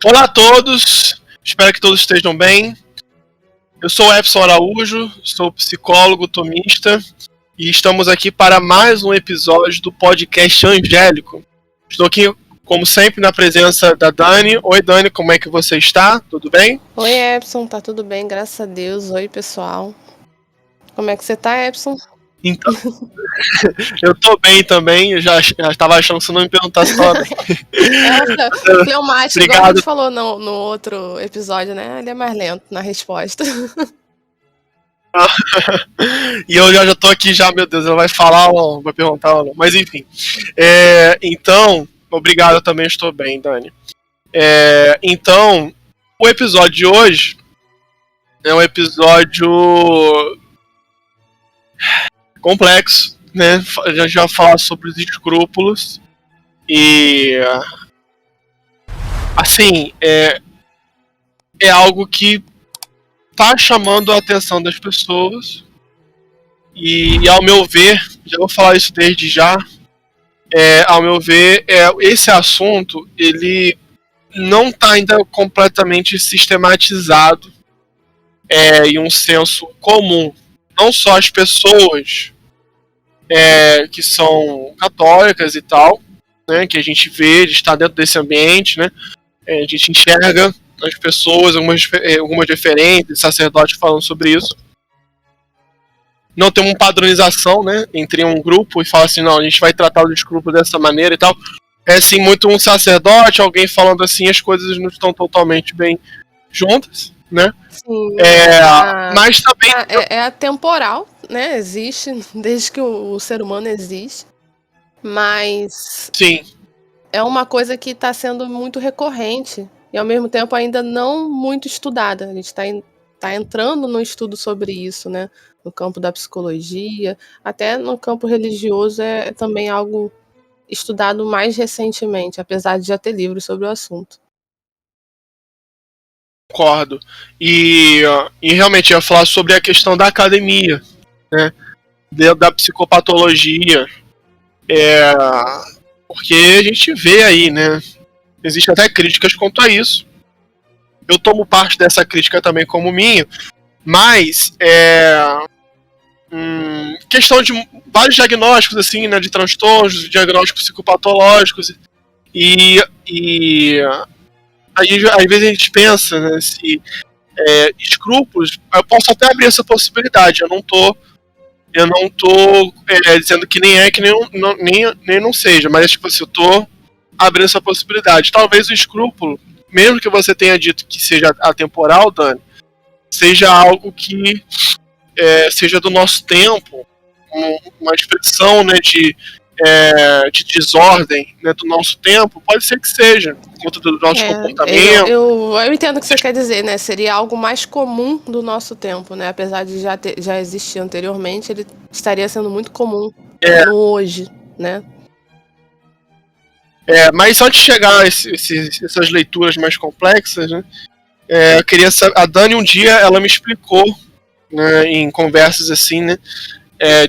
Olá a todos, espero que todos estejam bem. Eu sou o Epson Araújo, sou psicólogo tomista e estamos aqui para mais um episódio do podcast Angélico. Estou aqui, como sempre, na presença da Dani. Oi, Dani, como é que você está? Tudo bem? Oi, Epson, tá tudo bem, graças a Deus. Oi, pessoal. Como é que você tá, Epson? Então, eu tô bem também, eu já estava achando que você não me perguntasse se tava bem. Fleumático, igual a gente falou no outro episódio, né? Ele é mais lento na resposta. E eu já tô aqui já, meu Deus, ela vai falar ou não, vai perguntar ou não. Mas enfim. Então, obrigado, eu também estou bem, Dani. Então, o episódio de hoje é um episódio complexo, né? A gente vai falar sobre os escrúpulos e assim, é algo que tá chamando a atenção das pessoas e ao meu ver, já vou falar isso desde já, ao meu ver, esse assunto, ele não está ainda completamente sistematizado em um senso comum. Não só as pessoas que são católicas e tal, né, que a gente vê, está dentro desse ambiente, né, a gente enxerga as pessoas, algumas diferentes, sacerdotes falando sobre isso. Não tem uma padronização, né, entre um grupo e fala assim, não, a gente vai tratar o escrúpulo dessa maneira e tal. É assim, muito um sacerdote, alguém falando assim, as coisas não estão totalmente bem juntas, né? Sim, mas também... É atemporal, né? Existe desde que o ser humano existe. Mas... Sim. É uma coisa que está sendo muito recorrente e, ao mesmo tempo, ainda não muito estudada. A gente tá entrando no estudo sobre isso, né? No campo da psicologia, até no campo religioso é também algo estudado mais recentemente, apesar de já ter livros sobre o assunto. Concordo. E realmente eu ia falar sobre a questão da academia, né? Da psicopatologia. Porque a gente vê aí, né? Existem até críticas quanto a isso. Eu tomo parte dessa crítica também como minha, mas questão de vários diagnósticos, assim, né? De transtornos, diagnósticos psicopatológicos e aí, às vezes a gente pensa, né, se escrúpulos, eu posso até abrir essa possibilidade, eu não tô dizendo que nem que nem não seja, mas tipo assim, eu tô abrindo essa possibilidade. Talvez o escrúpulo, mesmo que você tenha dito que seja atemporal, Dani, seja algo que seja do nosso tempo, uma expressão, né, de desordem, né, do nosso tempo, pode ser que seja, por conta do nosso comportamento. Eu entendo o que você quer dizer, né? Seria algo mais comum do nosso tempo, né? Apesar de já existir anteriormente, ele estaria sendo muito comum no hoje, né? Mas antes de chegar a essas leituras mais complexas, né, eu queria saber, a Dani um dia ela me explicou, né, em conversas assim, né,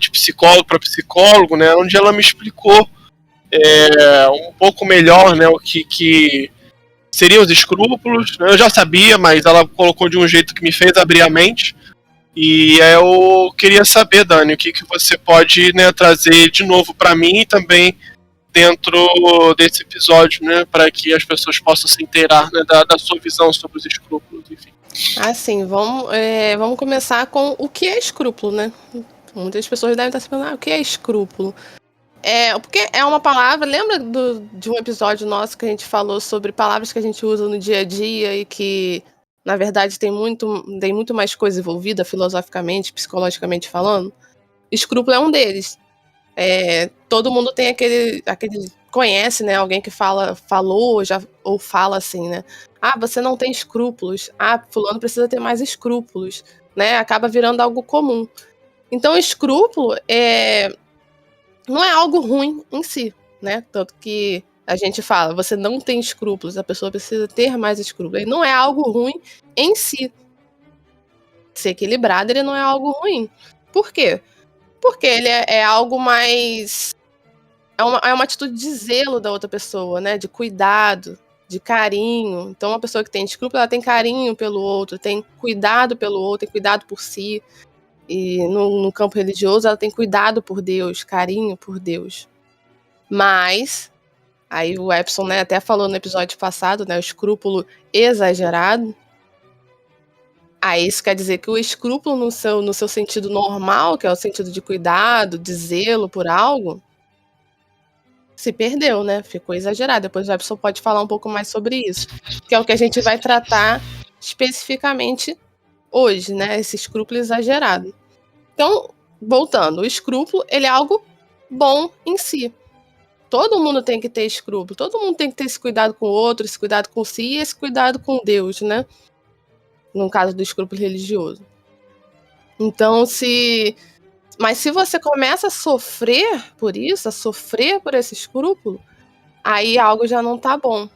de psicólogo para psicólogo, né, onde ela me explicou um pouco melhor, né, o que seriam os escrúpulos. Eu já sabia, mas ela colocou de um jeito que me fez abrir a mente. E eu queria saber, Dani, o que você pode, né, trazer de novo para mim e também dentro desse episódio, né, para que as pessoas possam se inteirar, né, da sua visão sobre os escrúpulos, enfim. Assim, vamos começar com o que é escrúpulo, né? Muitas pessoas devem estar se perguntando, o que é escrúpulo? Porque é uma palavra, lembra de um episódio nosso que a gente falou sobre palavras que a gente usa no dia a dia e que, na verdade, tem muito mais coisa envolvida, filosoficamente, psicologicamente falando? Escrúpulo é um deles. Todo mundo tem aquele conhece, né, alguém que falou ou fala assim, né? Ah, você não tem escrúpulos. Ah, fulano precisa ter mais escrúpulos, né? Acaba virando algo comum. Então, escrúpulo não é algo ruim em si, né? Tanto que a gente fala, você não tem escrúpulos, a pessoa precisa ter mais escrúpulos. Ele não é algo ruim em si. Ser equilibrado, ele não é algo ruim. Por quê? Porque ele é algo mais... É uma atitude de zelo da outra pessoa, né? De cuidado. de carinho. Então, uma pessoa que tem escrúpulo, ela tem carinho pelo outro, tem cuidado pelo outro, tem cuidado por si. E no campo religioso, ela tem cuidado por Deus, carinho por Deus. Mas, aí o Epson, né, até falou no episódio passado, né, o escrúpulo exagerado. Aí isso quer dizer que o escrúpulo no seu sentido normal, que é o sentido de cuidado, de zelo por algo, se perdeu, né? Ficou exagerado. Depois o Epson pode falar um pouco mais sobre isso, que é o que a gente vai tratar especificamente hoje, né? Esse escrúpulo exagerado. Então, voltando, o escrúpulo, ele é algo bom em si. Todo mundo tem que ter escrúpulo, todo mundo tem que ter esse cuidado com o outro, esse cuidado com si e esse cuidado com Deus, né? No caso do escrúpulo religioso. Então, mas se você começa a sofrer por isso, a sofrer por esse escrúpulo, aí algo já não tá bom.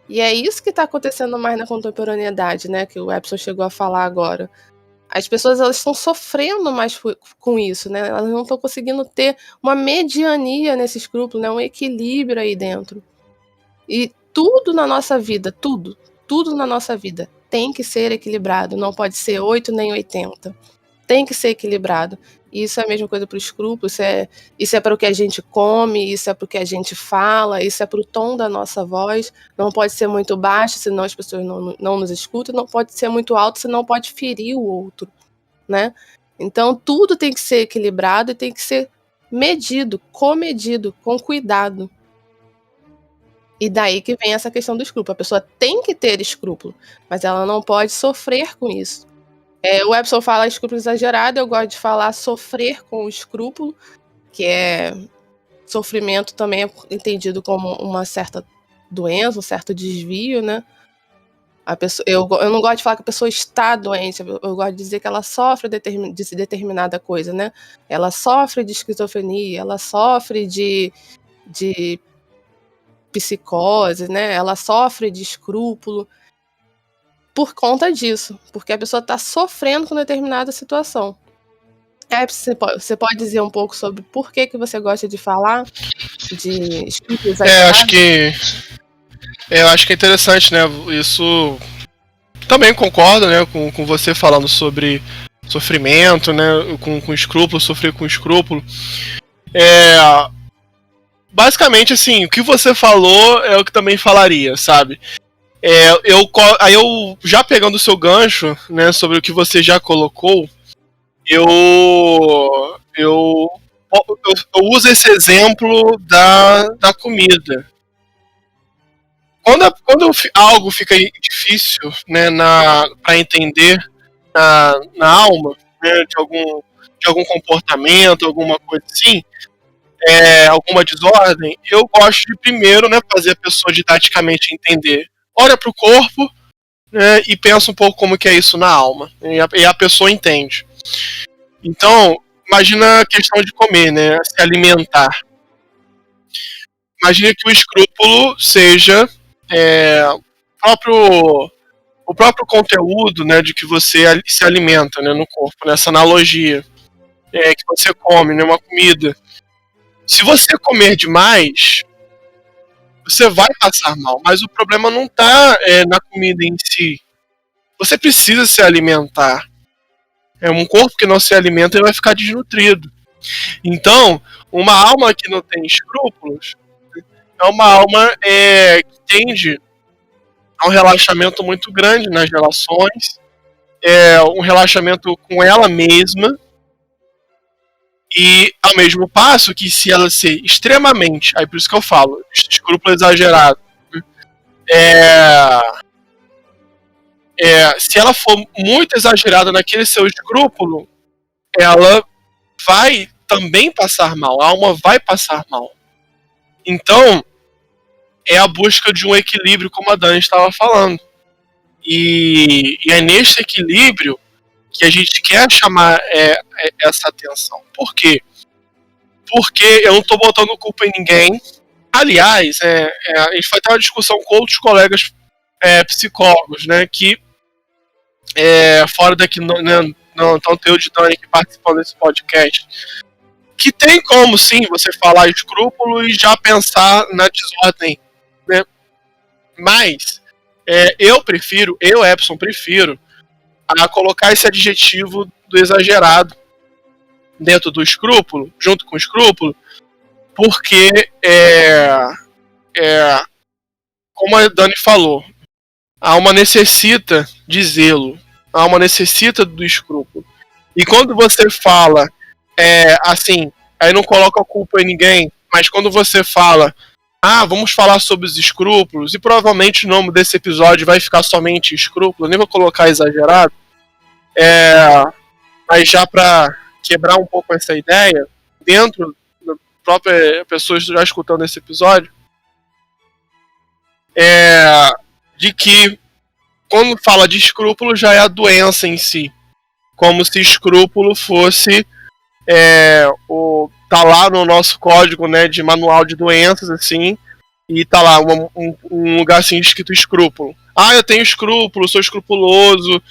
E é isso que tá acontecendo mais na contemporaneidade, né? Que o Epson chegou a falar agora. As pessoas, elas estão sofrendo mais com isso, né? Elas não estão conseguindo ter uma mediania nesse escrúpulo, né? Um equilíbrio aí dentro. E tudo na nossa vida, tudo na nossa vida tem que ser equilibrado. Não pode ser 8 nem 80. Tem que ser equilibrado. E isso é a mesma coisa para o escrúpulo, isso é para o que a gente come, isso é para o que a gente fala, isso é para o tom da nossa voz. Não pode ser muito baixo, senão as pessoas não nos escutam, não pode ser muito alto, senão pode ferir o outro, né? Então tudo tem que ser equilibrado e tem que ser medido, comedido, com cuidado. E daí que vem essa questão do escrúpulo. A pessoa tem que ter escrúpulo, mas ela não pode sofrer com isso. O Epson fala escrúpulo exagerado, eu gosto de falar sofrer com o escrúpulo, que é sofrimento também é entendido como uma certa doença, um certo desvio, né? Eu não gosto de falar que a pessoa está doente, eu gosto de dizer que ela sofre de determinada coisa, né? Ela sofre de esquizofrenia, ela sofre de psicose, né? Ela sofre de escrúpulo por conta disso, porque a pessoa está sofrendo com determinada situação. Você pode dizer um pouco sobre por que você gosta de falar de escrúpulo exagerado? Eu acho que é interessante, né? Isso também concordo, né, com você falando sobre sofrimento, né, com escrúpulo, sofrer com escrúpulo. Basicamente, assim, o que você falou é o que também falaria, sabe? Aí eu já pegando o seu gancho, né, sobre o que você já colocou, eu uso esse exemplo da comida. Quando algo fica difícil, né, para entender na alma, né, de algum comportamento, alguma coisa assim, alguma desordem, eu gosto de primeiro, né, fazer a pessoa didaticamente entender. Olha para o corpo, né, e pensa um pouco como que é isso na alma. E a pessoa entende. Então, imagina a questão de comer, né, se alimentar. Imagina que o escrúpulo seja o próprio conteúdo, né, de que você se alimenta, né, no corpo, nessa analogia que você come, né, uma comida. Se você comer demais, você vai passar mal, mas o problema não está na comida em si. Você precisa se alimentar. Um corpo que não se alimenta ele vai ficar desnutrido. Então, uma alma que não tem escrúpulos é uma alma que tende a um relaxamento muito grande nas relações, um relaxamento com ela mesma, e ao mesmo passo que se ela ser extremamente, aí por isso que eu falo, escrúpulo exagerado, se ela for muito exagerada naquele seu escrúpulo, ela vai também passar mal, a alma vai passar mal. Então, é a busca de um equilíbrio, como a Dani estava falando. E é nesse equilíbrio que a gente quer chamar essa atenção. Por quê? Porque eu não estou botando culpa em ninguém. Aliás, a gente vai ter uma discussão com outros colegas psicólogos, né, que fora daqui, não tão teu de Dani que participou desse podcast, que tem como, sim, você falar escrúpulo e já pensar na desordem, né? Mas Epson, prefiro a colocar esse adjetivo do exagerado dentro do escrúpulo, junto com o escrúpulo, porque como a Dani falou, a alma necessita de zelo, a alma necessita do escrúpulo. E quando você fala assim, aí não coloca a culpa em ninguém, mas quando você fala, vamos falar sobre os escrúpulos, e provavelmente o nome desse episódio vai ficar somente escrúpulo, nem vou colocar exagerado, mas já para quebrar um pouco essa ideia, dentro da própria pessoa já escutando esse episódio, de que quando fala de escrúpulo já é a doença em si, como se escrúpulo fosse tá lá no nosso código, né, de manual de doenças, assim, e tá lá um lugar assim escrito escrúpulo. Eu tenho escrúpulo, sou escrupuloso,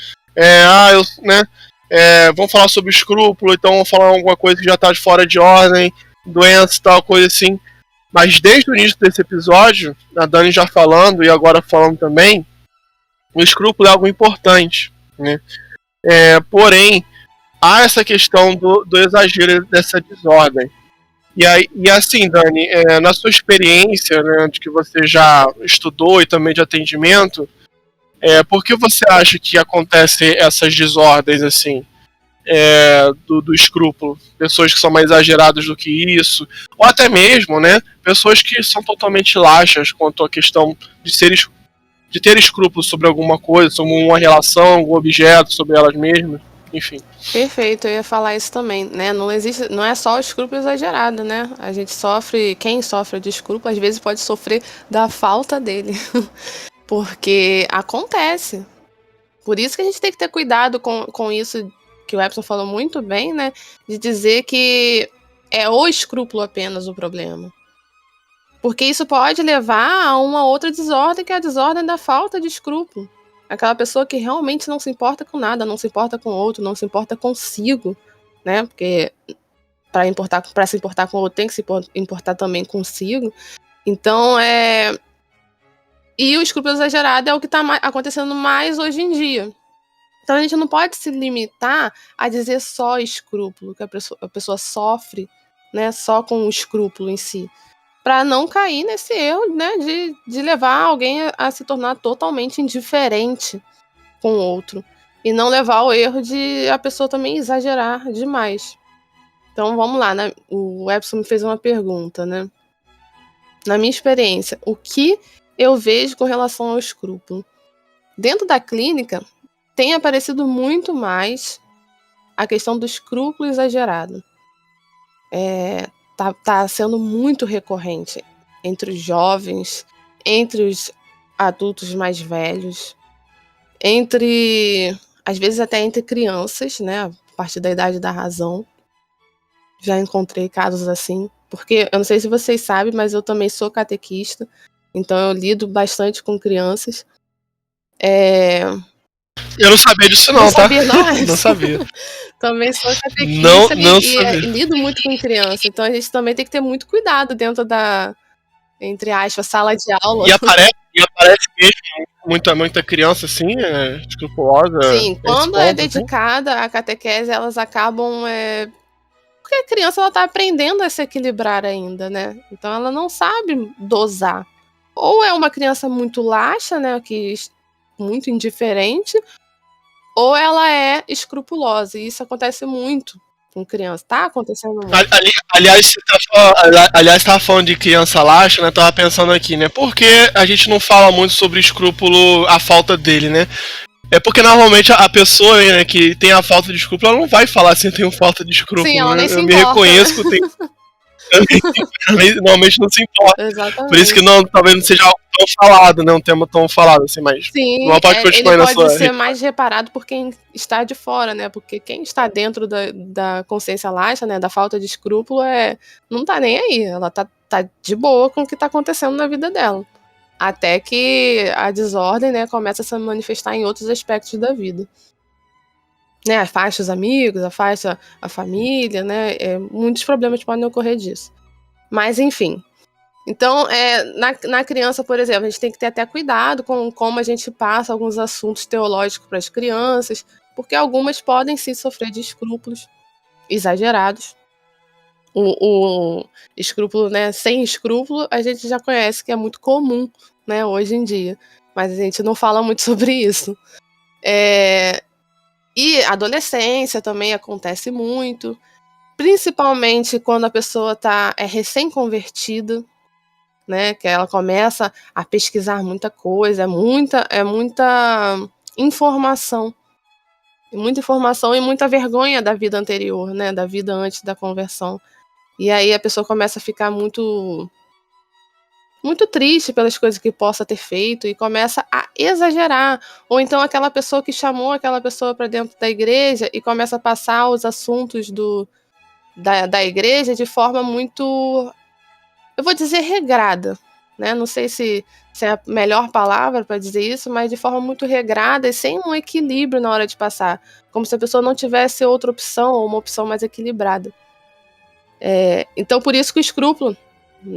vamos falar sobre escrúpulo, então vamos falar alguma coisa que já tá de fora de ordem, doença e tal, coisa assim. Mas desde o início desse episódio, a Dani já falando e agora falando também, o escrúpulo é algo importante, né? Porém, há essa questão do exagero dessa desordem. E assim, Dani, na sua experiência, né, de que você já estudou e também de atendimento, por que você acha que acontecem essas desordens assim, do escrúpulo? Pessoas que são mais exageradas do que isso, ou até mesmo, né, pessoas que são totalmente laxas quanto à questão de ter escrúpulos sobre alguma coisa, sobre uma relação, algum objeto, sobre elas mesmas, enfim. Perfeito, eu ia falar isso também, né? Não é só o escrúpulo exagerado, né? A gente sofre, quem sofre de escrúpulo, às vezes pode sofrer da falta dele, porque acontece. Por isso que a gente tem que ter cuidado com isso, que o Epson falou muito bem, né? De dizer que é o escrúpulo apenas o problema. Porque isso pode levar a uma outra desordem, que é a desordem da falta de escrúpulo. Aquela pessoa que realmente não se importa com nada, não se importa com o outro, não se importa consigo, né? Porque para se importar com o outro tem que se importar também consigo. Então, E o escrúpulo exagerado é o que está acontecendo mais hoje em dia. Então a gente não pode se limitar a dizer só escrúpulo, que a pessoa sofre, né, só com o escrúpulo em si, para não cair nesse erro, né, de levar alguém a se tornar totalmente indiferente com o outro e não levar ao erro de a pessoa também exagerar demais. Então vamos lá, né? O Epson me fez uma pergunta, né? Na minha experiência, o que eu vejo com relação ao escrúpulo? Dentro da clínica, tem aparecido muito mais a questão do escrúpulo exagerado. Tá sendo muito recorrente entre os jovens, entre os adultos mais velhos, às vezes até entre crianças, né, a partir da idade da razão. Já encontrei casos assim, porque eu não sei se vocês sabem, mas eu também sou catequista, então eu lido bastante com crianças. Eu não sabia disso não, Não tá? sabia, não? Não sabia. Também sou catequista Não e sabia. lido muito com criança, então a gente também tem que ter muito cuidado dentro da, entre aspas, sala de aula. E aparece mesmo muita criança assim, escrupulosa. Sim, quando é ponto, dedicada à catequese, elas acabam. Porque a criança ela tá aprendendo a se equilibrar ainda, né? Então ela não sabe dosar. Ou é uma criança muito laxa, né? Muito indiferente, ou ela é escrupulosa. E isso acontece muito com criança. Tá acontecendo muito. Aliás, você tava falando de criança laxa, né? Tava pensando aqui, né? Por que a gente não fala muito sobre escrúpulo, a falta dele, né? É porque normalmente a pessoa, né, que tem a falta de escrúpulo, ela não vai falar assim, eu tenho falta de escrúpulo. Sim, ela nem se me importa, reconheço, né? que eu tenho. Normalmente não se importa. Exatamente. Por isso que talvez não seja algo tão falado, né? Um tema tão falado, assim, mas. Sim, Não pode continuar ele na pode sua. ser mais reparado por quem está de fora, né? Porque quem está dentro da consciência laxa, né? Da falta de escrúpulo, não tá nem aí. Ela tá de boa com o que tá acontecendo na vida dela. Até que a desordem, né, começa a se manifestar em outros aspectos da vida. Né? Afasta os amigos, afasta a família, né? Muitos problemas podem ocorrer disso. Mas, enfim. Então, na criança, por exemplo, a gente tem que ter até cuidado com como a gente passa alguns assuntos teológicos para as crianças, porque algumas podem sim sofrer de escrúpulos exagerados. O escrúpulo, né, sem escrúpulo, a gente já conhece que é muito comum, né, hoje em dia. Mas a gente não fala muito sobre isso. E adolescência também acontece muito, principalmente quando a pessoa é recém-convertida, né, que ela começa a pesquisar muita coisa, é muita informação. Muita informação e muita vergonha da vida anterior, né, da vida antes da conversão. E aí a pessoa começa a ficar muito triste pelas coisas que possa ter feito e começa a exagerar. Ou então aquela pessoa que chamou aquela pessoa para dentro da igreja e começa a passar os assuntos da igreja de forma muito, eu vou dizer, regrada, né? Não sei se é a melhor palavra para dizer isso, mas de forma muito regrada e sem um equilíbrio na hora de passar. Como se a pessoa não tivesse outra opção ou uma opção mais equilibrada. Então, por isso que o escrúpulo,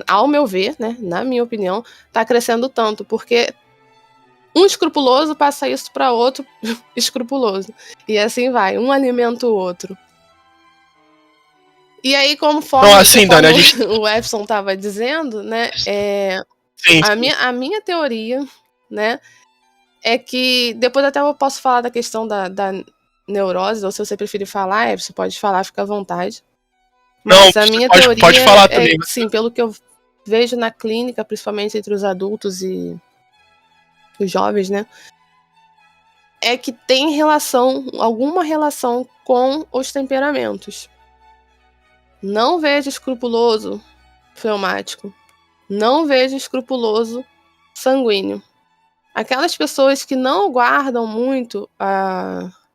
ao meu ver, né, na minha opinião, está crescendo tanto, porque um escrupuloso passa isso para outro escrupuloso. E assim vai, um alimenta o outro. E aí, conforme Então, assim, Dani, o Epson estava dizendo, né, sim. A minha teoria, né, é que, depois até eu posso falar da questão da neurose, ou se você preferir falar, Epson, pode falar, fica à vontade. Mas Não, a minha pode teoria falar também. sim, pelo que eu vejo na clínica, principalmente entre os adultos e os jovens, né, é que tem alguma relação com os temperamentos. Não vejo escrupuloso fleumático. Não vejo escrupuloso sanguíneo. Aquelas pessoas que não guardam muito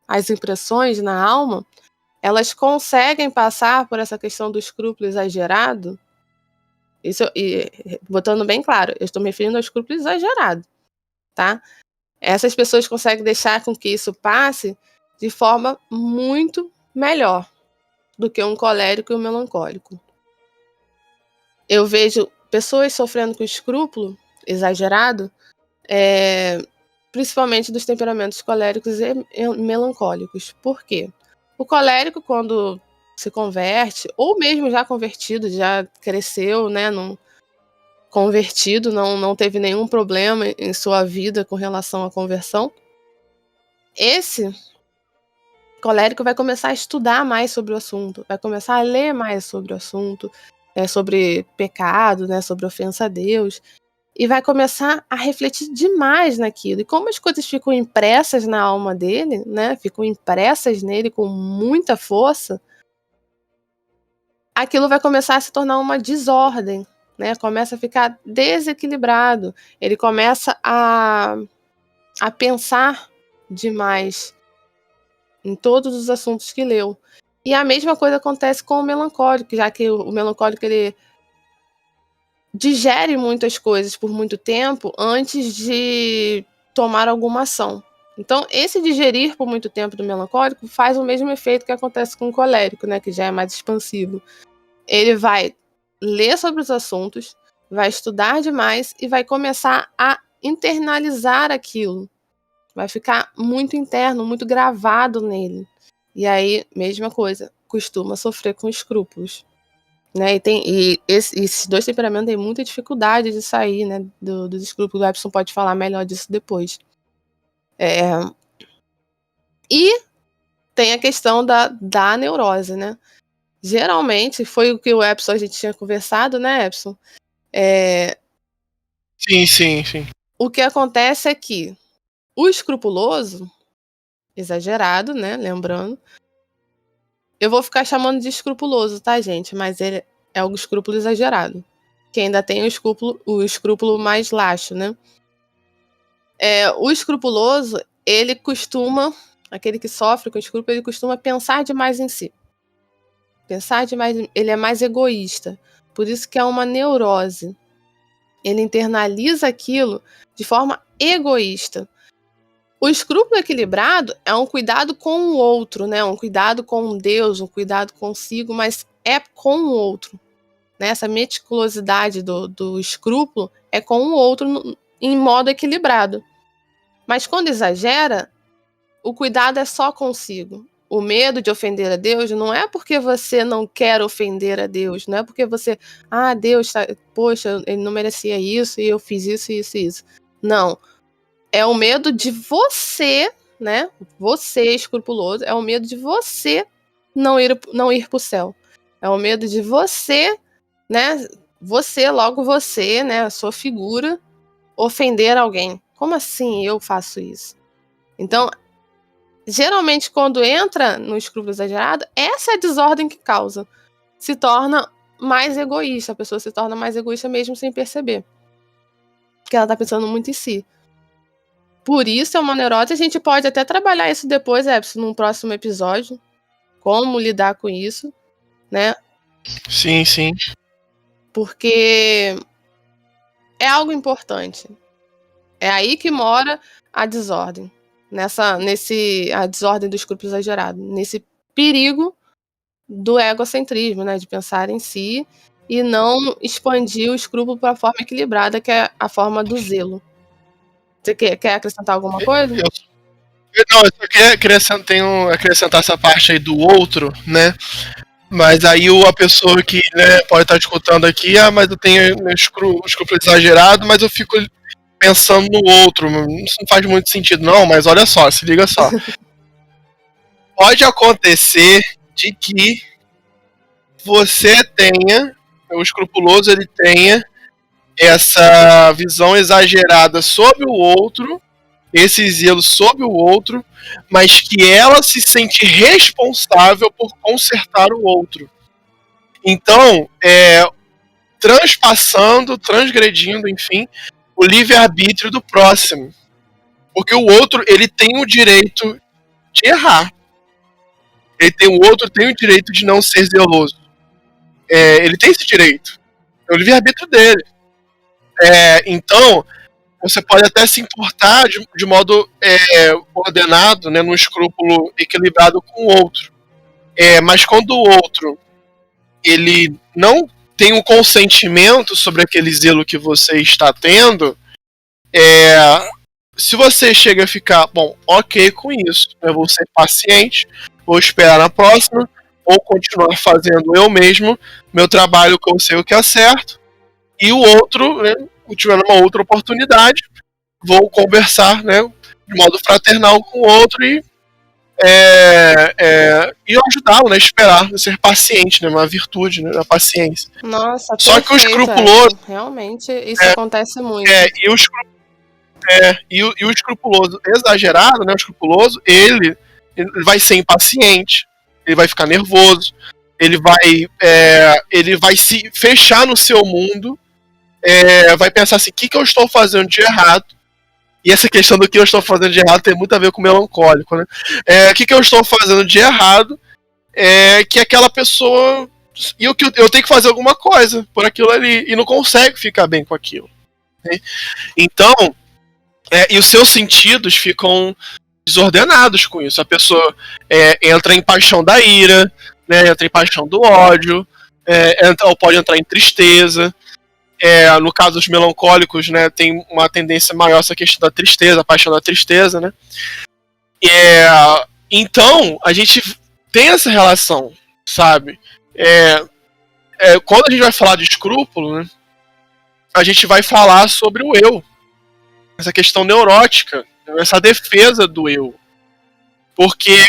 as impressões na alma, elas conseguem passar por essa questão do escrúpulo exagerado. Isso, e botando bem claro, eu estou me referindo ao escrúpulo exagerado, tá? Essas pessoas conseguem deixar com que isso passe de forma muito melhor do que um colérico e um melancólico. Eu vejo pessoas sofrendo com escrúpulo exagerado, principalmente dos temperamentos coléricos e melancólicos. Por quê? O colérico, quando se converte, ou mesmo já convertido, já cresceu, né, convertido, não teve nenhum problema em sua vida com relação à conversão, esse colérico vai começar a estudar mais sobre o assunto, vai começar a ler mais sobre o assunto, sobre pecado, né, sobre ofensa a Deus, e vai começar a refletir demais naquilo. E como as coisas ficam impressas na alma dele, né, ficam impressas nele com muita força, aquilo vai começar a se tornar uma desordem, né, começa a ficar desequilibrado, ele começa a pensar demais em todos os assuntos que leu. E a mesma coisa acontece com o melancólico, já que o melancólico ele digere muitas coisas por muito tempo antes de tomar alguma ação. Então, esse digerir por muito tempo do melancólico faz o mesmo efeito que acontece com o colérico, né, que já é mais expansivo. Ele vai ler sobre os assuntos, vai estudar demais e vai começar a internalizar aquilo. Vai ficar muito interno, muito gravado nele. E aí, mesma coisa, costuma sofrer com escrúpulos. Né? Esses dois temperamentos têm muita dificuldade de sair, né, dos escrúpulos. O Epson pode falar melhor disso depois. E tem a questão da neurose, né? Geralmente, foi o que o Epson, a gente tinha conversado, né, Epson? Sim. O que acontece é que o escrupuloso, exagerado, né, lembrando, eu vou ficar chamando de escrupuloso, tá, gente? Mas ele é o escrúpulo exagerado. Que ainda tem o escrúpulo mais laxo, né? O escrupuloso, ele costuma, aquele que sofre com escrúpulo, ele costuma pensar demais em si. Pensar demais, ele é mais egoísta. Por isso que é uma neurose. Ele internaliza aquilo de forma egoísta. O escrúpulo equilibrado é um cuidado com o outro, né? Um cuidado com Deus, um cuidado consigo, mas é com o outro. né, essa meticulosidade do escrúpulo é com o outro em modo equilibrado. Mas quando exagera, o cuidado é só consigo. O medo de ofender a Deus não é porque você não quer ofender a Deus, não é porque você, Deus, poxa, ele não merecia isso e eu fiz isso, isso e isso. Não. É o medo de você, né? Você escrupuloso, é o medo de você não ir pro céu. É o medo de você, né? Logo você, né? A sua figura, ofender alguém. Como assim eu faço isso? Então, geralmente, quando entra no escrúpulo exagerado, essa é a desordem que causa. Se torna mais egoísta. A pessoa se torna mais egoísta mesmo sem perceber. Porque ela tá pensando muito em si. Por isso é uma neurose. A gente pode até trabalhar isso depois, Epson, num próximo episódio. Como lidar com isso, né? Sim, sim. Porque é algo importante. É aí que mora a desordem. A desordem do escrúpulo exagerado. Nesse perigo do egocentrismo, né? De pensar em si e não expandir o escrúpulo para a forma equilibrada, que é a forma do zelo. Você quer acrescentar alguma coisa? Eu só queria acrescentar essa parte aí do outro, né? Mas aí a pessoa que, né, pode estar escutando aqui, mas eu tenho escrúpulo exagerado, mas eu fico pensando no outro. Isso não faz muito sentido, não, mas olha só, se liga só. Pode acontecer de que você tenha, o escrupuloso, ele tenha essa visão exagerada sobre o outro, esse zelo sobre o outro, mas que ela se sente responsável por consertar o outro. Então, transgredindo, enfim, o livre-arbítrio do próximo. Porque o outro, ele tem o direito de errar. O outro tem o direito de não ser zeloso. Ele tem esse direito. É o livre-arbítrio dele. Então, você pode até se importar de modo ordenado, né, num escrúpulo equilibrado com o outro. Mas quando o outro ele não tem um consentimento sobre aquele zelo que você está tendo, se você chega a ficar, ok com isso, eu vou ser paciente, vou esperar na próxima, ou continuar fazendo eu mesmo, meu trabalho que eu sei o que é certo, e o outro, né, tiver uma outra oportunidade, vou conversar, né, de modo fraternal com o outro e ajudá-lo, né, esperar, ser paciente, né, uma virtude, né, da paciência. Nossa, só que o escrupuloso, realmente isso acontece muito. E o escrupuloso exagerado, né, o escrupuloso, ele vai ser impaciente, ele vai ficar nervoso, ele vai se fechar no seu mundo, vai pensar assim, o que eu estou fazendo de errado? E essa questão do que eu estou fazendo de errado tem muito a ver com o melancólico, né? O que eu estou fazendo de errado que aquela pessoa... E eu tenho que fazer alguma coisa por aquilo ali, e não consegue ficar bem com aquilo. Né? Então, e os seus sentidos ficam desordenados com isso. A pessoa entra em paixão da ira, né? Entra em paixão do ódio, ou pode entrar em tristeza. No caso dos melancólicos, né, tem uma tendência maior essa questão da tristeza, a paixão da tristeza, né? Então, a gente tem essa relação, sabe? Quando a gente vai falar de escrúpulo, né, a gente vai falar sobre o eu. Essa questão neurótica, essa defesa do eu. Porque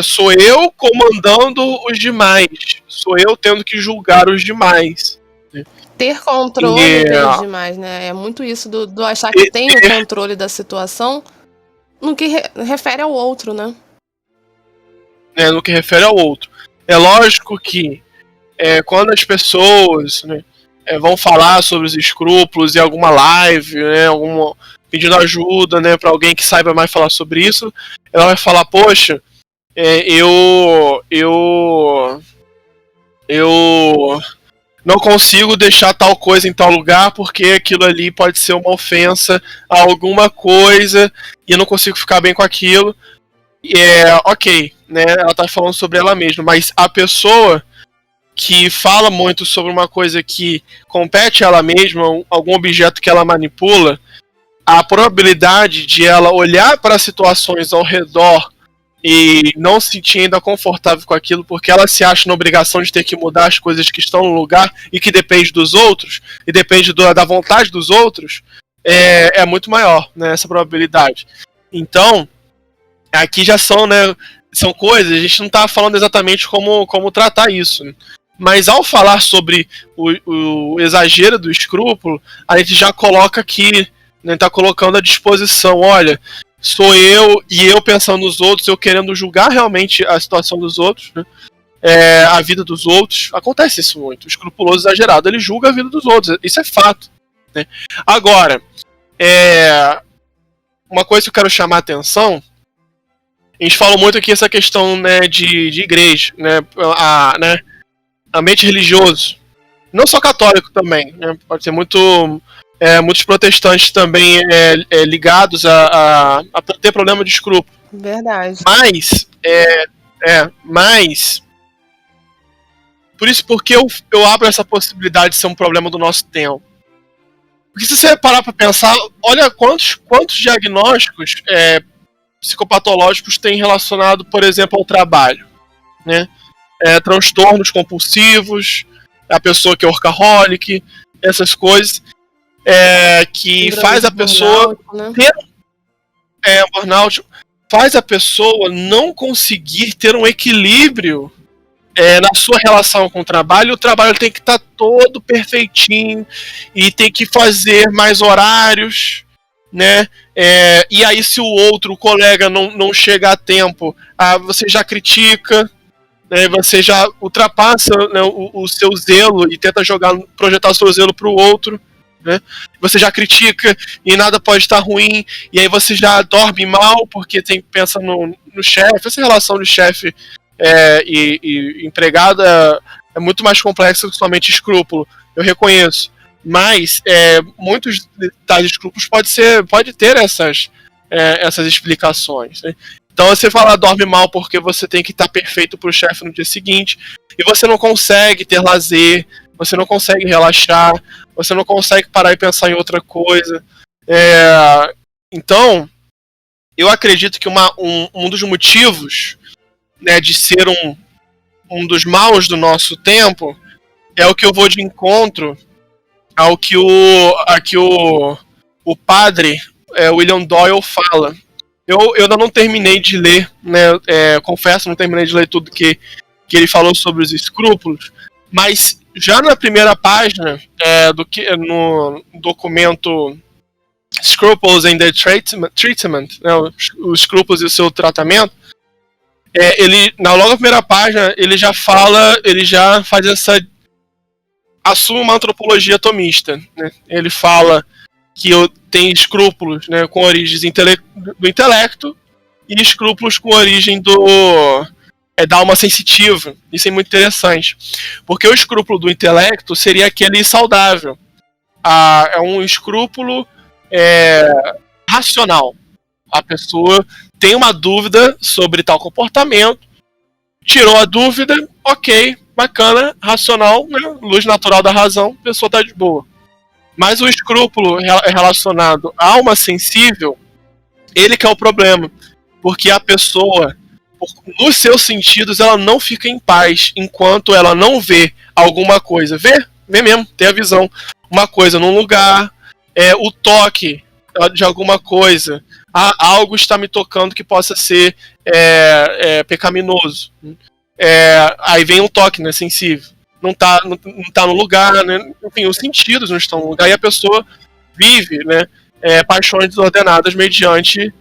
sou eu comandando os demais. Sou eu tendo que julgar os demais. Ter controle dos demais, né? É muito isso do achar que tem o controle da situação no que refere ao outro, né? No que refere ao outro. É lógico que quando as pessoas, né, vão falar sobre os escrúpulos em alguma live, né, pedindo ajuda, né, para alguém que saiba mais falar sobre isso, ela vai falar, poxa, eu não consigo deixar tal coisa em tal lugar porque aquilo ali pode ser uma ofensa a alguma coisa e eu não consigo ficar bem com aquilo. Ok, né? Ela tá falando sobre ela mesma, mas a pessoa que fala muito sobre uma coisa que compete a ela mesma, algum objeto que ela manipula, a probabilidade de ela olhar para situações ao redor e não se sentir ainda confortável com aquilo, porque ela se acha na obrigação de ter que mudar as coisas que estão no lugar e que depende dos outros, e depende da vontade dos outros, é muito maior, né, essa probabilidade. Então, aqui já são, né, são coisas, a gente não está falando exatamente como tratar isso, né? Mas ao falar sobre o exagero do escrúpulo, a gente já coloca aqui, né, tá colocando à disposição, olha, sou eu e eu pensando nos outros, eu querendo julgar realmente a situação dos outros, né? A vida dos outros. Acontece isso muito. O escrupuloso exagerado, ele julga a vida dos outros. Isso é fato, né? Agora, uma coisa que eu quero chamar a atenção, a gente falou muito aqui essa questão, né, de igreja, né, ambiente religioso. Não só católico também, né? Pode ser muitos protestantes também ligados a ter problema de escrúpulo. Verdade. Mas por isso, porque eu abro essa possibilidade de ser um problema do nosso tempo. Porque se você parar para pensar, olha quantos diagnósticos psicopatológicos tem relacionado, por exemplo, ao trabalho, né? Transtornos compulsivos, a pessoa que é workaholic, essas coisas. Que faz a pessoa ter burnout, faz a pessoa não conseguir ter um equilíbrio na sua relação com o trabalho tem que estar todo perfeitinho e tem que fazer mais horários, né? E aí se o colega não chega a tempo, você já critica, né? Você já ultrapassa, né, o seu zelo e tenta projetar o seu zelo para o outro. Né? Você já critica e nada pode estar ruim, e aí você já dorme mal porque pensa no chefe. Essa relação de chefe e empregado é muito mais complexa que somente escrúpulo, eu reconheço, mas muitos tais escrúpulos pode ter essas explicações, né? Então você dorme mal porque você tem que estar perfeito para o chefe no dia seguinte, e você não consegue ter lazer, você não consegue relaxar, você não consegue parar e pensar em outra coisa. Então, eu acredito que um dos motivos, né, de ser um dos maus do nosso tempo é o que eu vou de encontro ao que o padre William Doyle fala. Eu ainda não terminei de ler, né, confesso, não terminei de ler tudo que ele falou sobre os escrúpulos, mas já na primeira página no documento Scruples and their Treatment, né, os escrúpulos e o seu tratamento, logo na primeira página ele já faz assume uma antropologia atomista, né? Ele fala que tem escrúpulos, né, com origens do intelecto e escrúpulos com origem da alma sensitiva. Isso é muito interessante, porque o escrúpulo do intelecto seria aquele saudável. É um escrúpulo racional. A pessoa tem uma dúvida sobre tal comportamento, tirou a dúvida, ok, bacana, racional, né? Luz natural da razão, a pessoa está de boa. Mas o escrúpulo relacionado à alma sensível, ele que é o problema, porque a pessoa, nos seus sentidos, ela não fica em paz enquanto ela não vê alguma coisa. Vê mesmo, tem a visão. Uma coisa num lugar, o toque de alguma coisa. Algo está me tocando que possa ser pecaminoso. Aí vem um toque, né, sensível. Não tá no lugar, né? Enfim, os sentidos não estão no lugar e a pessoa vive, né, paixões desordenadas mediante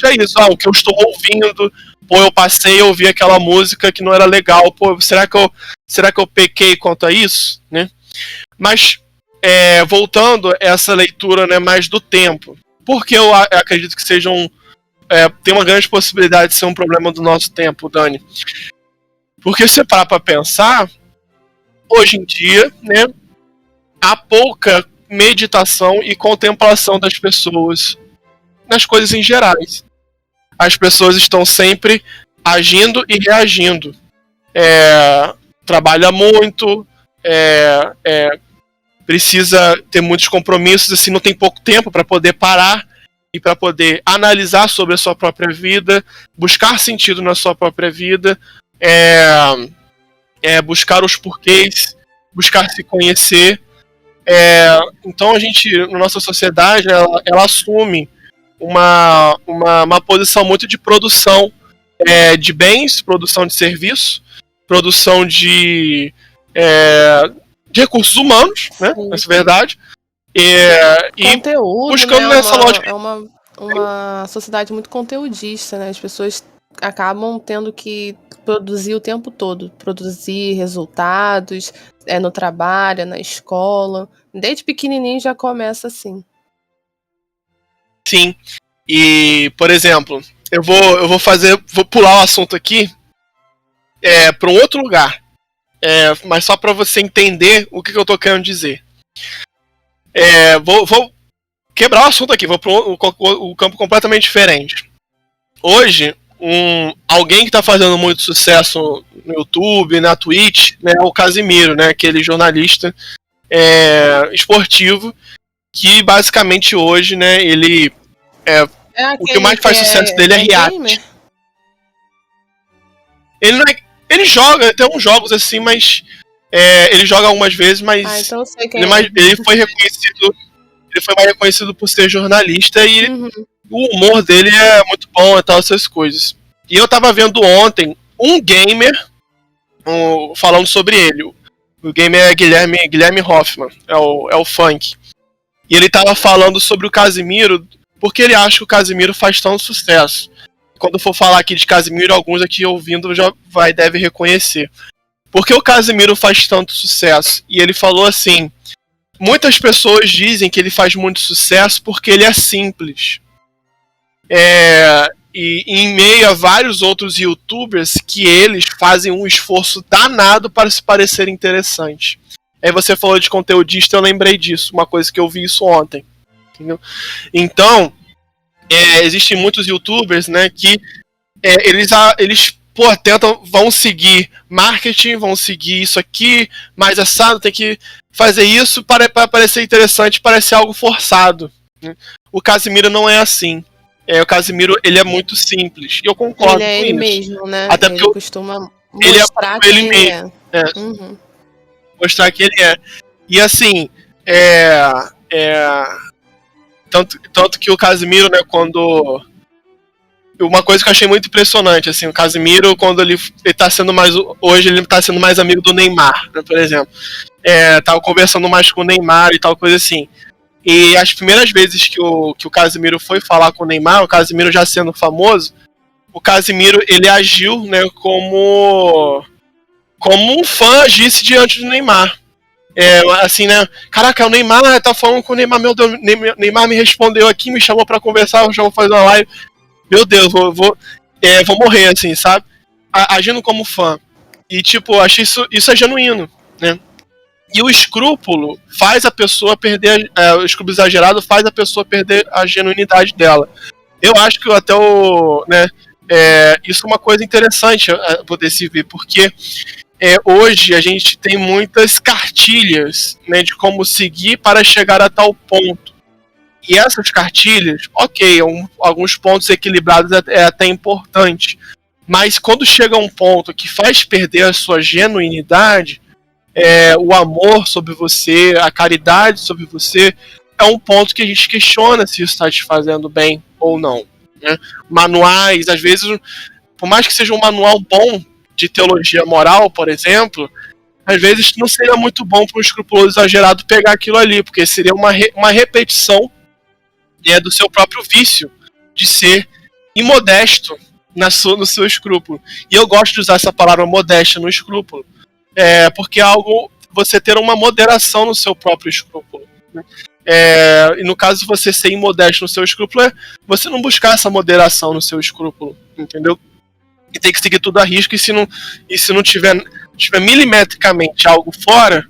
a isso. O que eu estou ouvindo, eu passei a ouvir aquela música que não era legal, será que eu pequei quanto a isso, né? Mas voltando a essa leitura, né, mais do tempo, porque eu acredito que tem uma grande possibilidade de ser um problema do nosso tempo, Dani. Porque se você parar para pensar, hoje em dia, né, há pouca meditação e contemplação das pessoas nas coisas em gerais. As pessoas estão sempre agindo e reagindo. trabalha muito, precisa ter muitos compromissos, assim, não tem pouco tempo para poder parar e para poder analisar sobre a sua própria vida, buscar sentido na sua própria vida, buscar os porquês, buscar se conhecer. Então a gente, na nossa sociedade, ela assume uma posição muito de produção de bens, produção de serviço, produção de recursos humanos, né? Essa é a verdade. Conteúdo, buscando né? nessa lógica. É uma sociedade muito conteudista, né? As pessoas acabam tendo que produzir o tempo todo, produzir resultados no trabalho, na escola. Desde pequenininho já começa assim. Sim. E, por exemplo, eu vou pular o assunto aqui para um outro lugar. Mas só para você entender o que eu tô querendo dizer. Vou quebrar o assunto aqui, vou para um campo completamente diferente. Hoje, alguém que está fazendo muito sucesso no YouTube, na Twitch, né, é o Casimiro, né, aquele jornalista esportivo que basicamente hoje, né, ele o que mais faz sucesso dele é react. Ele joga, tem uns jogos assim, mas ele joga algumas vezes, mas então eu sei quem ele foi reconhecido. Ele foi mais reconhecido por ser jornalista e o humor dele é muito bom e tal, essas coisas. E eu tava vendo ontem um gamer falando sobre ele. O gamer é Guilherme Hoffman, é o Funk. E ele tava falando sobre o Casimiro, porque ele acha que o Casimiro faz tanto sucesso. Quando eu for falar aqui de Casimiro, alguns aqui ouvindo já deve reconhecer. Porque o Casimiro faz tanto sucesso? E ele falou assim: muitas pessoas dizem que ele faz muito sucesso porque ele é simples. E em meio a vários outros youtubers que eles fazem um esforço danado para se parecer interessante. Aí você falou de conteudista, eu lembrei disso, uma coisa que eu vi isso ontem. Entendeu? Então, existem muitos youtubers, né, que eles vão seguir marketing, vão seguir isso aqui, mais assado, tem que fazer isso para parecer interessante, parece algo forçado. Né? O Casimiro não é assim. O Casimiro, ele é muito simples. E eu concordo com isso. Ele é ele mesmo, né? Até ele porque costuma mostrar que ele mesmo. Uhum. Mostrar que ele é. E assim, tanto que o Casimiro, né, quando... Uma coisa que eu achei muito impressionante, assim, o Casimiro, quando ele tá sendo mais... Hoje ele tá sendo mais amigo do Neymar, né, por exemplo. Tava conversando mais com o Neymar e tal, coisa assim. E as primeiras vezes que o Casimiro foi falar com o Neymar, o Casimiro já sendo famoso, o Casimiro, ele agiu, né, como um fã agisse diante do Neymar. Assim, né, caraca, o Neymar tá falando com o Neymar, meu Deus, Neymar me respondeu aqui, me chamou pra conversar, me chamou pra fazer uma live, meu Deus, vou morrer, assim, sabe? Agindo como fã. E, tipo, achei isso é genuíno, né? E o escrúpulo faz a pessoa perder, o escrúpulo exagerado faz a pessoa perder a genuinidade dela. Eu acho que até isso é uma coisa interessante poder se ver, porque hoje a gente tem muitas cartilhas, né, de como seguir para chegar a tal ponto. E essas cartilhas, ok, alguns pontos equilibrados é até importante, mas quando chega a um ponto que faz perder a sua genuinidade, o amor sobre você, a caridade sobre você, é um ponto que a gente questiona se isso está te fazendo bem ou não. Né? Manuais, às vezes, por mais que seja um manual bom de teologia moral, por exemplo, às vezes não seria muito bom para um escrupuloso exagerado pegar aquilo ali, porque seria uma repetição do seu próprio vício de ser imodesto no seu escrúpulo. E eu gosto de usar essa palavra modéstia no escrúpulo, porque é algo, você ter uma moderação no seu próprio escrúpulo. Né? E no caso de você ser imodesto no seu escrúpulo, você não buscar essa moderação no seu escrúpulo, entendeu? E tem que seguir tudo a risco, e se não tiver milimetricamente algo fora,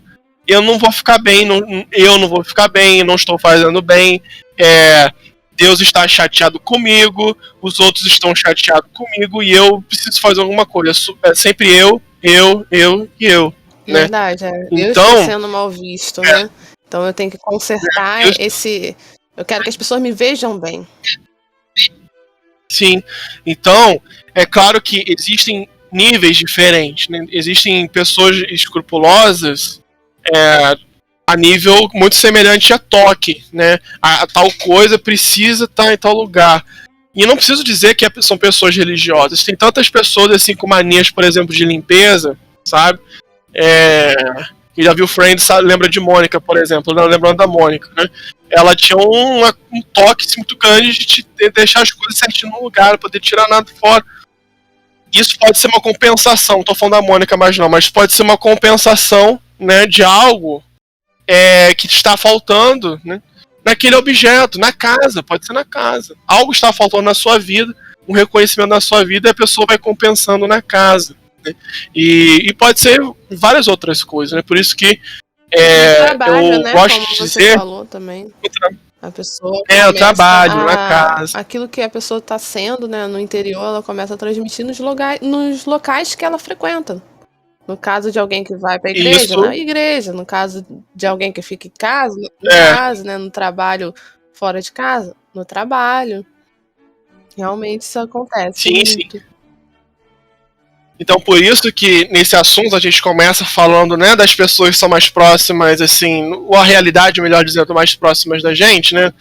eu não vou ficar bem, eu não vou ficar bem, eu não estou fazendo bem, Deus está chateado comigo, os outros estão chateados comigo, e eu preciso fazer alguma coisa. Sempre eu eu e eu. Né? Verdade, eu Então, estou sendo mal visto, né? Então eu tenho que consertar esse. Eu quero que as pessoas me vejam bem. Sim. Então, é claro que existem níveis diferentes. Né? Existem pessoas escrupulosas a nível muito semelhante a toque. Né? A tal coisa precisa estar em tal lugar. E não preciso dizer que são pessoas religiosas. Tem tantas pessoas assim com manias, por exemplo, de limpeza, sabe? Quem já viu Friends lembra de Mônica, por exemplo, né? Lembrando da Mônica, né? Ela tinha um toque assim, muito grande de deixar as coisas certinho no lugar, poder tirar nada fora. Isso pode ser uma compensação, não tô falando da Mônica mais não, mas pode ser uma compensação, né, de algo que está faltando, né, naquele objeto, na casa, pode ser na casa. Algo está faltando na sua vida, um reconhecimento na sua vida, e a pessoa vai compensando na casa. Né? E pode ser várias outras coisas, né? Por isso que trabalho, eu né? gosto Como de você dizer. falou também. A pessoa o trabalho, na casa. Aquilo que a pessoa está sendo, né, no interior, ela começa a transmitir nos locais que ela frequenta. No caso de alguém que vai para a igreja, Isso. na igreja. No caso de alguém que fica em casa, em casa, né? No trabalho fora de casa, no trabalho. Realmente isso acontece. Sim, muito. sim. Então, por isso que nesse assunto a gente começa falando, né, das pessoas que são mais próximas, assim, ou a realidade, melhor dizendo, mais próximas da gente, né,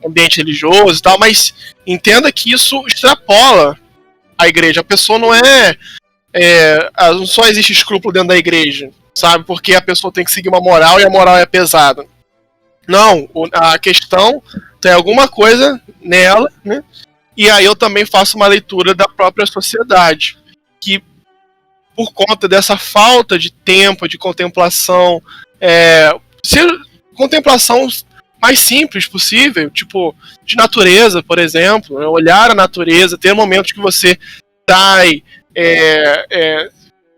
ambiente religioso e tal, mas entenda que isso extrapola a igreja. A pessoa não não só existe escrúpulo dentro da igreja, sabe, porque a pessoa tem que seguir uma moral e a moral é pesada. Não, a questão tem alguma coisa nela, né, e aí eu também faço uma leitura da própria sociedade, que por conta dessa falta de tempo, de contemplação, contemplação mais simples possível, tipo, de natureza, por exemplo, né? Olhar a natureza, ter momentos que você sai,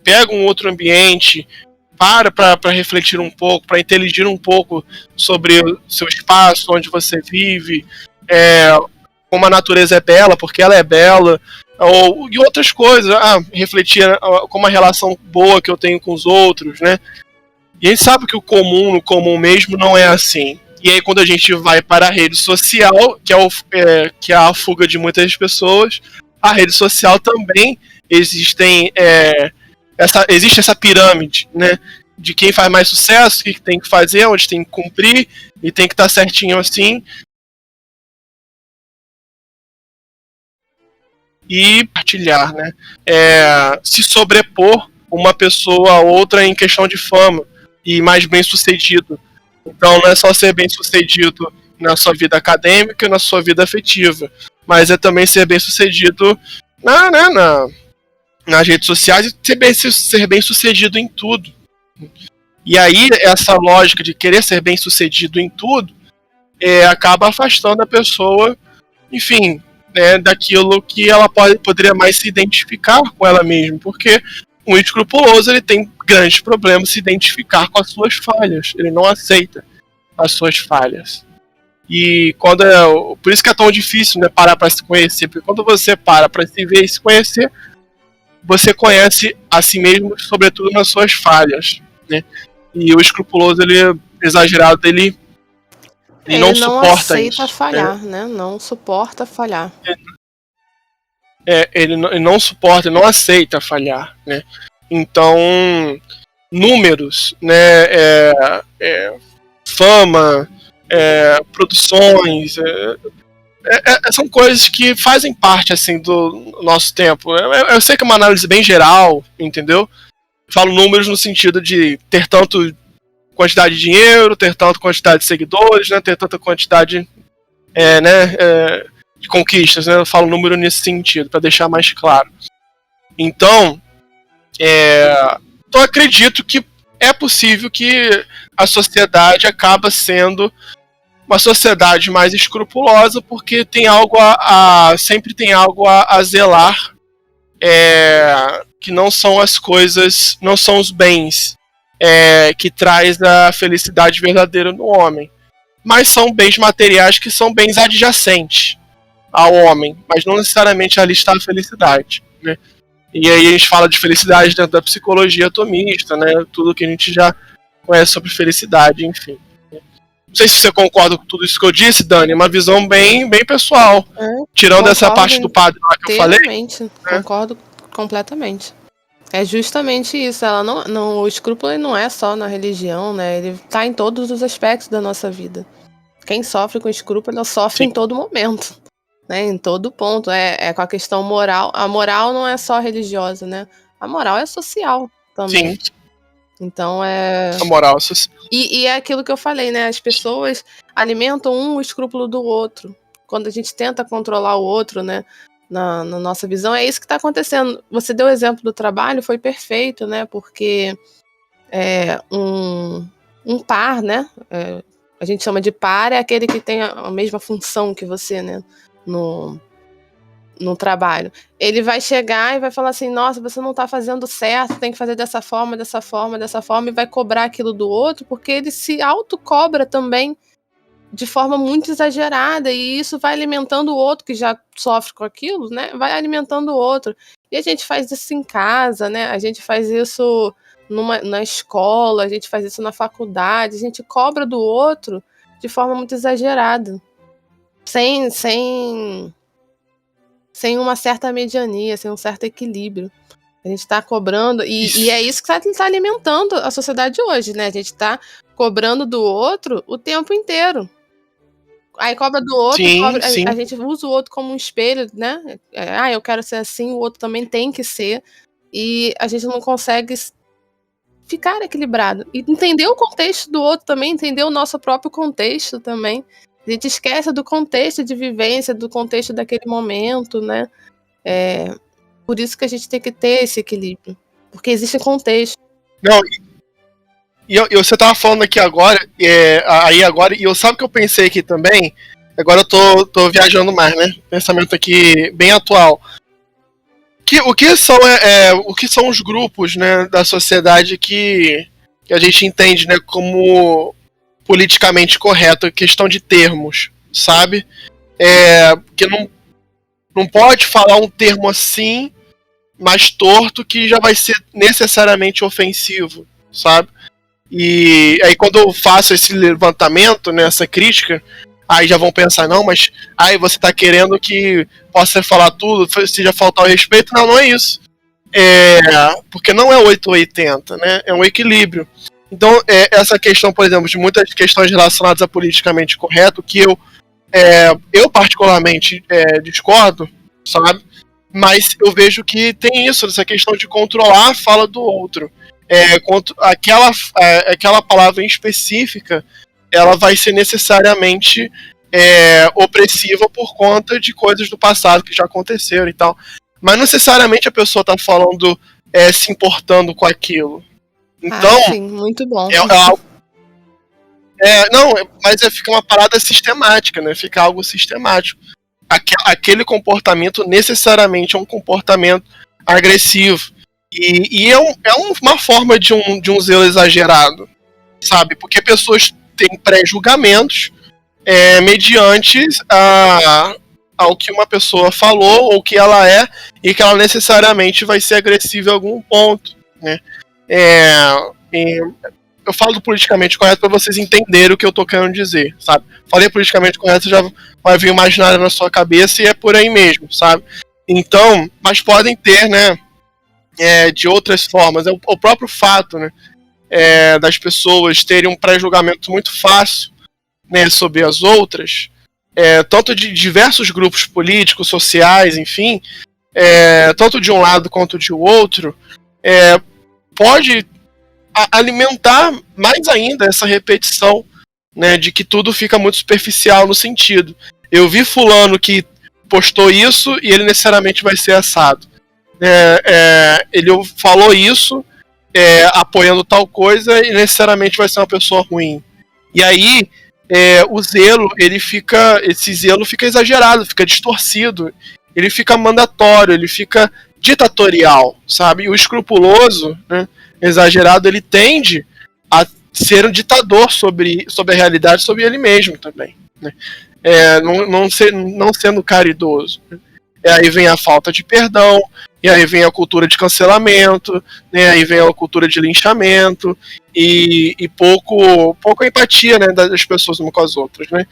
pega um outro ambiente, para refletir um pouco, para inteligir um pouco sobre o seu espaço, onde você vive, como a natureza é bela, porque ela é bela, e outras coisas, refletir como a relação boa que eu tenho com os outros, né? E a gente sabe que o comum mesmo não é assim. E aí quando a gente vai para a rede social, que é a fuga de muitas pessoas, a rede social também existe essa pirâmide, né? De quem faz mais sucesso, o que tem que fazer, onde tem que cumprir, e tem que estar certinho assim. E partilhar, né? Se sobrepor uma pessoa a outra em questão de fama e mais bem sucedido. Então não é só ser bem sucedido na sua vida acadêmica e na sua vida afetiva, mas é também ser bem sucedido nas redes sociais e ser bem sucedido em tudo. E aí essa lógica de querer ser bem sucedido em tudo acaba afastando a pessoa, enfim, daquilo que ela poderia mais se identificar com ela mesma, porque um escrupuloso ele tem grandes problemas se identificar com as suas falhas, ele não aceita as suas falhas. E por isso que é tão difícil, né, parar para se conhecer, porque quando você para se ver e se conhecer, você conhece a si mesmo, sobretudo nas suas falhas, né? E o escrupuloso, ele exagerado, ele não suporta isso. Aceita falhar, né? Não suporta falhar. Ele não suporta, ele não aceita falhar, né? Então, números, né? Fama, produções, são coisas que fazem parte, assim, do nosso tempo. Eu sei que é uma análise bem geral, entendeu? Falo números no sentido de ter tanto quantidade de dinheiro, ter tanta quantidade de seguidores, né, ter tanta quantidade de conquistas, né, eu falo número nesse sentido, para deixar mais claro. Então, eu acredito que é possível que a sociedade acaba sendo uma sociedade mais escrupulosa, porque tem algo sempre tem algo a zelar, que não são as coisas, não são os bens que traz a felicidade verdadeira no homem, mas são bens materiais que são bens adjacentes ao homem, mas não necessariamente ali está a felicidade, né? E aí a gente fala de felicidade dentro da psicologia atomista, né? Tudo que a gente já conhece sobre felicidade, enfim. Não sei se você concorda com tudo isso que eu disse, Dani, uma visão bem pessoal. Tirando essa parte do padre lá que eu falei. Concordo completamente. É justamente isso. O escrúpulo ele não é só na religião, né? Ele tá em todos os aspectos da nossa vida. Quem sofre com escrúpulo, ela sofre em todo momento. Né? Em todo ponto. É com a questão moral. A moral não é só religiosa, né? A moral é social também. Sim. Então é. A moral é social. E é aquilo que eu falei, né? As pessoas alimentam o escrúpulo do outro. Quando a gente tenta controlar o outro, né? Na nossa visão, é isso que está acontecendo. Você deu o exemplo do trabalho, foi perfeito, né? Porque um par, né? A gente chama de par, é aquele que tem a mesma função que você, né? No trabalho. Ele vai chegar e vai falar assim, nossa, você não tá fazendo certo, tem que fazer dessa forma, dessa forma, dessa forma, e vai cobrar aquilo do outro, porque ele se autocobra também de forma muito exagerada, e isso vai alimentando o outro que já sofre com aquilo, né? Vai alimentando o outro. E a gente faz isso em casa, né? A gente faz isso na escola, a gente faz isso na faculdade, a gente cobra do outro de forma muito exagerada. Sem uma certa mediania, sem um certo equilíbrio. A gente está cobrando, e é isso que está alimentando a sociedade hoje, né? A gente está cobrando do outro o tempo inteiro. Aí cobra do outro, sim. A gente usa o outro como um espelho, né? Eu quero ser assim, o outro também tem que ser. E a gente não consegue ficar equilibrado. E entender o contexto do outro também, entender o nosso próprio contexto também. A gente esquece do contexto de vivência, do contexto daquele momento, né? Por isso que a gente tem que ter esse equilíbrio. Porque existe contexto. Não, e você tava falando aqui agora, e eu sabe o que eu pensei aqui também? Agora eu tô viajando mais, né? Pensamento aqui bem atual. O que são os grupos, né, da sociedade que a gente entende, né, como politicamente correto, questão de termos, sabe? Porque não pode falar um termo assim, mais torto, que já vai ser necessariamente ofensivo, sabe? E aí quando eu faço esse levantamento, né, essa crítica, aí já vão pensar, não, mas aí você tá querendo que possa falar tudo, seja faltar o respeito. Não é isso. Porque não é 8 ou 80, né? É um equilíbrio. Então, essa questão, por exemplo, de muitas questões relacionadas a politicamente correto, que eu particularmente discordo, sabe? Mas eu vejo que tem isso, essa questão de controlar a fala do outro. Aquela palavra em específica, ela vai ser necessariamente opressiva por conta de coisas do passado que já aconteceram e tal. Mas não necessariamente a pessoa está falando se importando com aquilo. Então, sim, muito bom. Mas fica uma parada sistemática, né? Fica algo sistemático. Aquele comportamento necessariamente é um comportamento agressivo. E uma forma de um zelo exagerado, sabe? Porque pessoas têm pré-julgamentos mediante ao que uma pessoa falou ou que ela é, e que ela necessariamente vai ser agressiva em algum ponto, né? Eu falo do politicamente correto para vocês entenderem o que eu tô querendo dizer, sabe? Falei politicamente correto, já vai vir imaginário na sua cabeça e é por aí mesmo, sabe? Então, mas podem ter, né, de outras formas. O próprio fato, né, das pessoas terem um pré-julgamento muito fácil, né, sobre as outras, tanto de diversos grupos políticos, sociais, enfim, tanto de um lado quanto de outro, pode alimentar mais ainda essa repetição, né, de que tudo fica muito superficial no sentido. Eu vi fulano que postou isso e ele necessariamente vai ser assado. Ele falou isso apoiando tal coisa e necessariamente vai ser uma pessoa ruim. E aí o zelo, esse zelo fica exagerado, fica distorcido, ele fica mandatório, ele fica ditatorial, sabe? E o escrupuloso, né, exagerado, ele tende a ser um ditador sobre a realidade, sobre ele mesmo também, né? Não sendo caridoso. Aí vem a falta de perdão, e aí vem a cultura de cancelamento, né, aí vem a cultura de linchamento, e pouco empatia, né, das pessoas umas com as outras, né?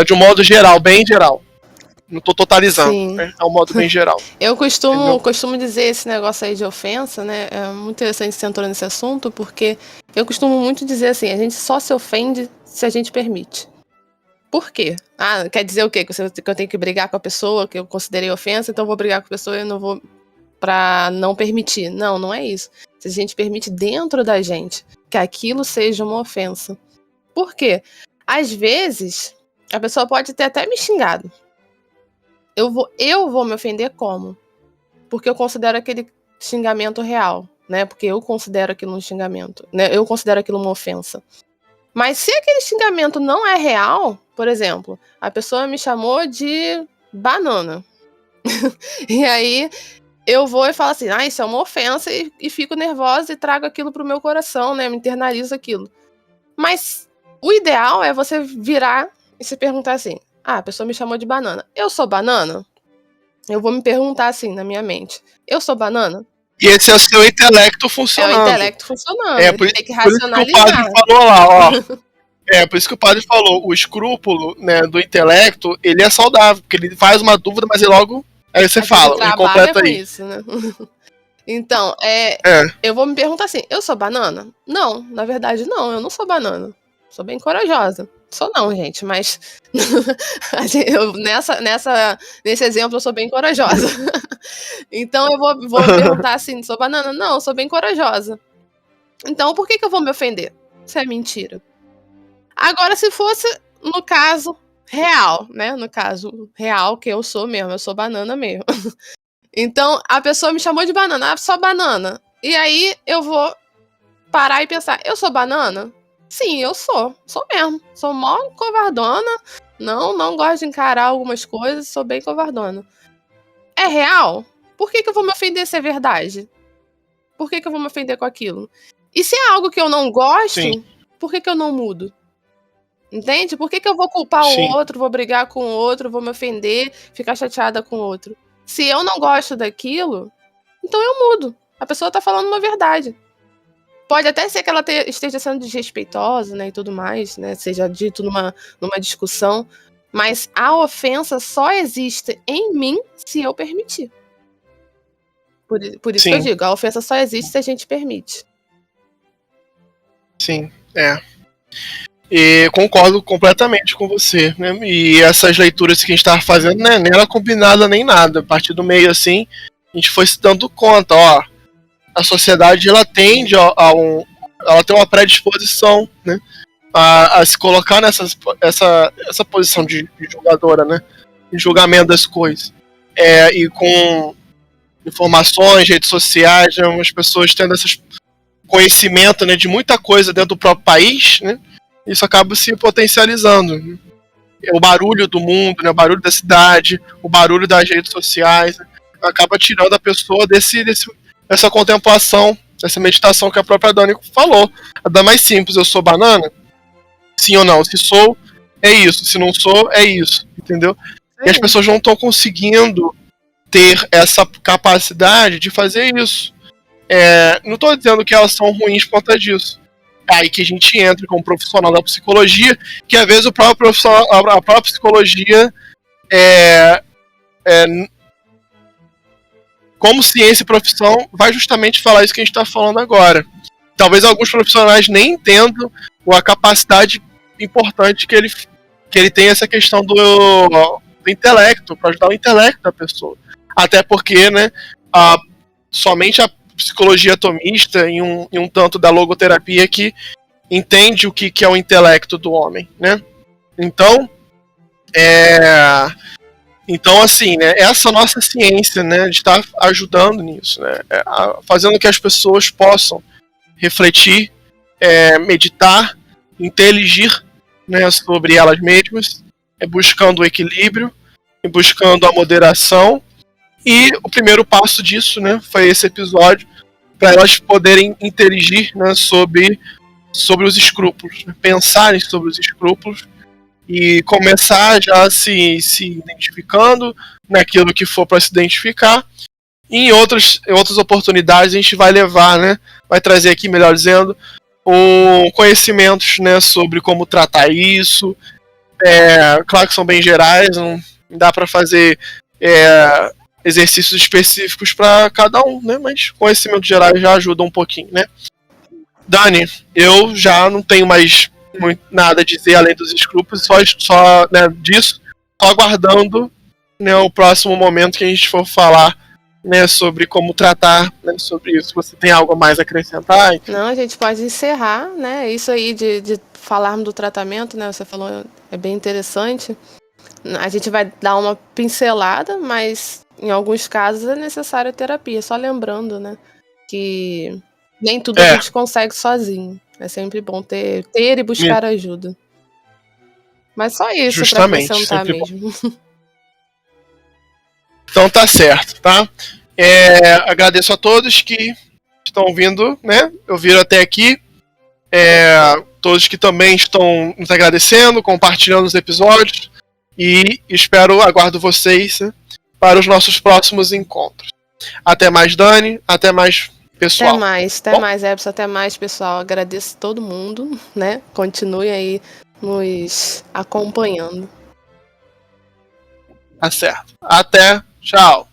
De um modo geral, bem geral. Não tô totalizando, Sim. né? É um modo bem geral. Eu costumo dizer esse negócio aí de ofensa, né? É muito interessante que você entrou nesse assunto, porque eu costumo muito dizer assim, a gente só se ofende se a gente permite. Por quê? Ah, quer dizer o quê? Que eu tenho que brigar com a pessoa, que eu considerei ofensa, então eu vou brigar com a pessoa e eu não vou pra não permitir. Não, não é isso. Se a gente permite dentro da gente que aquilo seja uma ofensa. Por quê? Às vezes, a pessoa pode ter até me xingado. Eu vou me ofender como? Porque eu considero aquele xingamento real, né? Porque eu considero aquilo um xingamento, né? Eu considero aquilo uma ofensa. Mas se aquele xingamento não é real, por exemplo, a pessoa me chamou de banana. E aí eu vou e falo assim, isso é uma ofensa, e fico nervosa e trago aquilo pro meu coração, né? Me internalizo aquilo. Mas o ideal é você virar e se perguntar assim, a pessoa me chamou de banana. Eu sou banana? Eu vou me perguntar assim na minha mente. Eu sou banana? E esse é o seu intelecto funcionando. É o intelecto funcionando. Por tem que isso que o racionalizar. padre falou lá, ó. Por isso que o padre falou, o escrúpulo, né, do intelecto, ele é saudável, porque ele faz uma dúvida, mas ele logo... Aí você fala, ele completa com aí. isso, né? Então, eu vou me perguntar assim, eu sou banana? Não, na verdade não, eu não sou banana. Sou bem corajosa. Sou não, gente, mas nesse exemplo eu sou bem corajosa. Então eu vou me perguntar assim, sou banana? Não, eu sou bem corajosa. Então por que eu vou me ofender? Isso é mentira. Agora, se fosse no caso real, né? No caso real que eu sou mesmo, eu sou banana mesmo. Então, a pessoa me chamou de banana, só banana. E aí, eu vou parar e pensar, eu sou banana? Sim, eu sou. Sou mesmo. Sou mó covardona. Não gosto de encarar algumas coisas, sou bem covardona. É real? Por que eu vou me ofender se é verdade? Por que eu vou me ofender com aquilo? E se é algo que eu não gosto, Sim. por que eu não mudo? Entende? Por que eu vou culpar Sim. o outro, vou brigar com o outro, vou me ofender, ficar chateada com o outro? Se eu não gosto daquilo, então eu mudo. A pessoa tá falando uma verdade. Pode até ser que ela esteja sendo desrespeitosa, né, e tudo mais, né, seja dito numa discussão, mas a ofensa só existe em mim se eu permitir. Por isso Sim. que eu digo, a ofensa só existe se a gente permite. Sim, E concordo completamente com você, né? E essas leituras que a gente estava fazendo, né, nem era combinada nem nada. A partir do meio, assim, a gente foi se dando conta, ó, a sociedade, ela tende ela tem uma predisposição, né, a se colocar essa posição de julgadora, né, de julgamento das coisas. E com informações, redes sociais, né, as pessoas tendo esse conhecimento, né, de muita coisa dentro do próprio país, né, isso acaba se potencializando. Né? O barulho do mundo, né, o barulho da cidade, o barulho das redes sociais, né, acaba tirando a pessoa dessa contemplação, dessa meditação que a própria Dani falou. A da mais simples, eu sou banana? Sim ou não? Se sou, é isso. Se não sou, é isso. Entendeu? E as pessoas não estão conseguindo ter essa capacidade de fazer isso. Não estou dizendo que elas são ruins por conta disso. Aí que a gente entra como profissional da psicologia, que às vezes a própria psicologia como ciência e profissão vai justamente falar isso que a gente está falando agora. Talvez alguns profissionais nem entendam a capacidade importante que ele tem essa questão do intelecto, para ajudar o intelecto da pessoa. Até porque, né, somente a psicologia atomista e um tanto da logoterapia que entende o que é o intelecto do homem, né? Então, assim, né, essa nossa ciência, né, de estar ajudando nisso, né, fazendo que as pessoas possam refletir, meditar, inteligir, né, sobre elas mesmas, buscando o equilíbrio, buscando a moderação. E o primeiro passo disso, né, foi esse episódio, para elas poderem interagir, né, sobre os escrúpulos, né, pensarem sobre os escrúpulos e começar já se identificando naquilo que for para se identificar em outras oportunidades a gente vai levar, né? Vai trazer aqui, melhor dizendo, conhecimentos, né, sobre como tratar isso. Claro que são bem gerais, não dá para fazer exercícios específicos para cada um, né? Mas conhecimentos gerais já ajuda um pouquinho, né? Dani, eu já não tenho mais nada a dizer além dos escrúpulos, só né, disso, só aguardando, né, o próximo momento que a gente for falar, né, sobre como tratar, né, sobre isso. Você tem algo a mais a acrescentar? Enfim. Não, a gente pode encerrar, né? Isso aí de falarmos do tratamento, né? Você falou, é bem interessante. A gente vai dar uma pincelada, mas em alguns casos é necessária terapia. Só lembrando, né? Que nem tudo a gente consegue sozinho. É sempre bom ter e buscar ajuda. Mas só isso para acrescentar mesmo. Então tá certo, tá? Agradeço a todos que estão vindo, né? Ouviram até aqui. Todos que também estão nos agradecendo, compartilhando os episódios. E aguardo vocês, né, para os nossos próximos encontros. Até mais, Dani. Até mais, pessoal. Até mais, Epson. Até mais, pessoal. Agradeço a todo mundo, né? Continue aí nos acompanhando. Tá certo. Até. Tchau.